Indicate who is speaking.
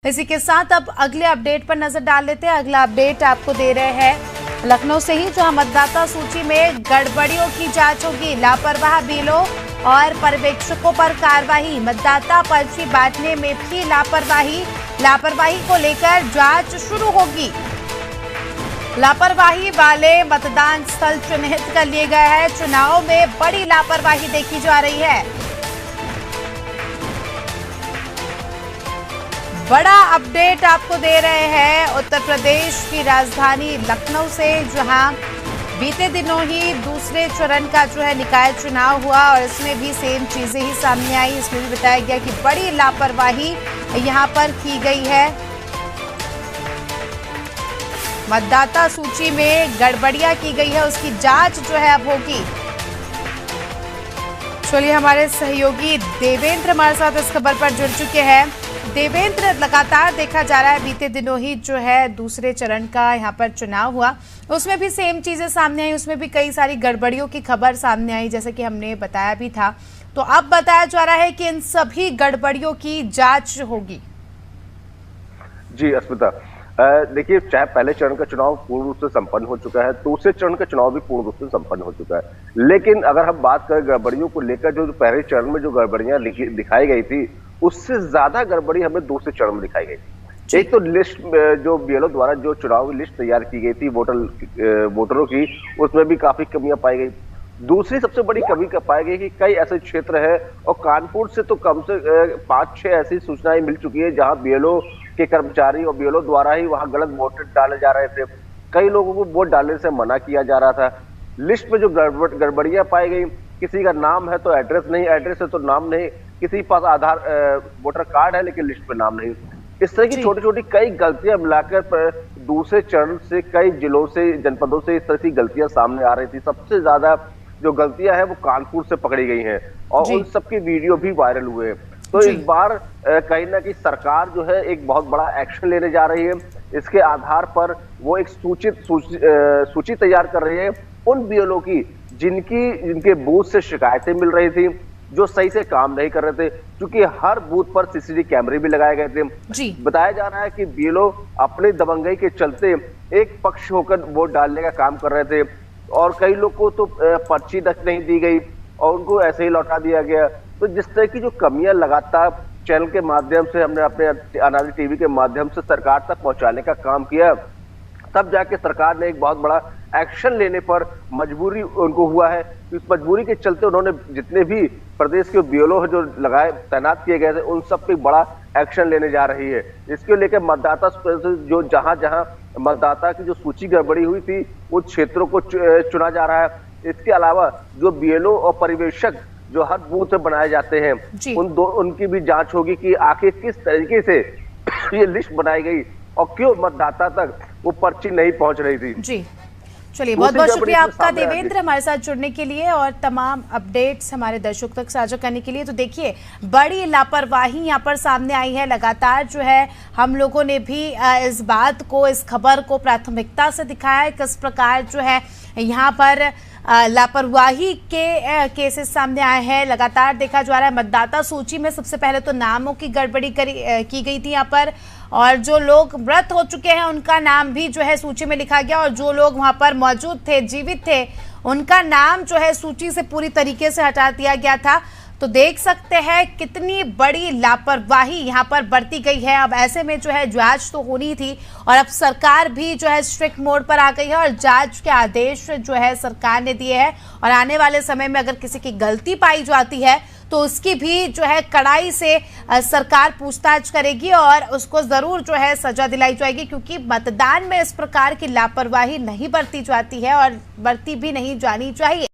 Speaker 1: इसी के साथ अब अगले अपडेट पर नजर डाल लेते हैं। अगला अपडेट आपको दे रहे हैं लखनऊ से ही, जहां मतदाता सूची में गड़बड़ियों की जांच होगी। लापरवाह बीएलओ और पर्यवेक्षकों पर कार्रवाई। मतदाता पर्ची बांटने में भी लापरवाही को लेकर जांच शुरू होगी। लापरवाही वाले मतदान स्थल चिन्हित कर लिए गए हैं। चुनाव में बड़ी लापरवाही देखी जा रही है। बड़ा अपडेट आपको दे रहे हैं उत्तर प्रदेश की राजधानी लखनऊ से, जहां बीते दिनों ही दूसरे चरण का निकाय चुनाव हुआ और इसमें भी सेम चीजें ही सामने आई। इसमें भी बताया गया कि बड़ी लापरवाही यहां पर की गई है। मतदाता सूची में गड़बड़ियां की गई है, उसकी जांच अब होगी। चलिए, हमारे सहयोगी देवेंद्र हमारे साथ इस खबर पर जुड़ चुके हैं। देवेंद्र, लगातार देखा जा रहा है बीते दिनों ही दूसरे चरण का यहाँ पर चुनाव हुआ, उसमें भी सेम चीजें सामने आई, उसमें भी कई सारी गड़बड़ियों की खबर सामने आई, जैसे कि हमने बताया भी था। तो अब बताया जा रहा है कि इन सभी गड़बड़ियों की जांच होगी।
Speaker 2: जी अस्मिता, देखिए, चाहे पहले चरण का चुनाव पूर्ण रूप से संपन्न हो चुका है, दूसरे चरण का चुनाव भी पूर्ण रूप से संपन्न हो चुका है, लेकिन अगर हम बात करें गड़बड़ियों को लेकर, जो पहले चरण में जो गड़बड़ियां दिखाई गई थी, उससे ज्यादा गड़बड़ी हमें दूसरे चरण में दिखाई गई। एक तो लिस्ट जो बीएलओ द्वारा जो चुनाव लिस्ट तैयार की गई थी वोटरों की, उसमें भी काफी कमियां पाई गई। दूसरी सबसे बड़ी कमी पाई गई कि कई ऐसे क्षेत्र है, और कानपुर से तो कम से 5-6 ऐसी सूचनाएं मिल चुकी है जहां बीएलओ के कर्मचारी और बीएलओ द्वारा ही वहां गलत वोट डाले जा रहे थे। कई लोगों को वोट डालने से मना किया जा रहा था। लिस्ट में जो गड़बड़ियां पाई गई, किसी का नाम है तो एड्रेस नहीं, एड्रेस है तो नाम नहीं, किसी के पास आधार वोटर कार्ड है लेकिन लिस्ट में नाम नहीं। इस तरह की छोटी छोटी कई गलतियां मिलाकर दूसरे चरण से कई जिलों से, जनपदों से इस तरह की गलतियां सामने आ रही थी। सबसे ज्यादा जो गलतियां हैं वो कानपुर से पकड़ी गई हैं और उन सबके वीडियो भी वायरल हुए। तो इस बार कहीं ना कहीं सरकार एक बहुत बड़ा एक्शन लेने जा रही है। इसके आधार पर वो एक सूची तैयार कर रही है उन बीएलओ की जिनके बूथ से शिकायतें मिल रही थी, जो सही से काम नहीं कर रहे थे, क्योंकि हर बूथ पर सीसीटीवी कैमरे भी लगाए गए थे। बताया जा रहा है कि बीएलओ अपने दबंगई के चलते एक पक्ष होकर वोट डालने का काम कर रहे थे और कई लोग को तो पर्ची तक नहीं दी गई और उनको ऐसे ही लौटा दिया गया। तो जिस तरह की जो कमियां लगातार चैनल के माध्यम से हमने अपने अनादि टीवी के माध्यम से सरकार तक पहुंचाने का काम किया, तब जाके सरकार ने एक बहुत बड़ा एक्शन लेने पर मजबूरी उनको हुआ है। इस मजबूरी के चलते उन्होंने जितने भी प्रदेश के बीएलओ जो तैनात किए गए थे, उन सब पे बड़ा एक्शन लेने जा रही है। इसके लेकर मतदाता जो जहां मतदाता की जो सूची गड़बड़ी हुई थी, उन क्षेत्रों को चुना जा रहा है। इसके अलावा जो बीएलओ और पर्यवेक्षक जो हर बूथ पे बनाए जाते हैं, उनकी भी जांच होगी कि आखिर किस तरीके से ये लिस्ट बनाई गई और क्यों मतदाता तक वो पर्ची नहीं पहुंच रही थी।
Speaker 1: जी, चलिए, बहुत बहुत शुक्रिया आपका देवेंद्र हमारे साथ जुड़ने के लिए और तमाम अपडेट्स हमारे दर्शकों तक साझा करने के लिए। तो देखिए, बड़ी लापरवाही यहाँ पर सामने आई है। लगातार हम लोगों ने भी इस बात को, इस खबर को प्राथमिकता से दिखाया है, किस प्रकार यहाँ पर लापरवाही के केसेस सामने आए हैं। लगातार देखा जा रहा है मतदाता सूची में सबसे पहले तो नामों की गड़बड़ी की गई थी यहाँ पर, और जो लोग मृत हो चुके हैं उनका नाम भी सूची में लिखा गया, और जो लोग वहां पर मौजूद थे, जीवित थे, उनका नाम सूची से पूरी तरीके से हटा दिया गया था। तो देख सकते हैं कितनी बड़ी लापरवाही यहाँ पर बरती गई है। अब ऐसे में जांच तो होनी थी और अब सरकार भी स्ट्रिक्ट मोड पर आ गई है और जांच के आदेश सरकार ने दिए हैं, और आने वाले समय में अगर किसी की गलती पाई जाती है तो उसकी भी कड़ाई से सरकार पूछताछ करेगी और उसको जरूर सजा दिलाई जाएगी, क्योंकि मतदान में इस प्रकार की लापरवाही नहीं बरती जाती है और बरती भी नहीं जानी चाहिए।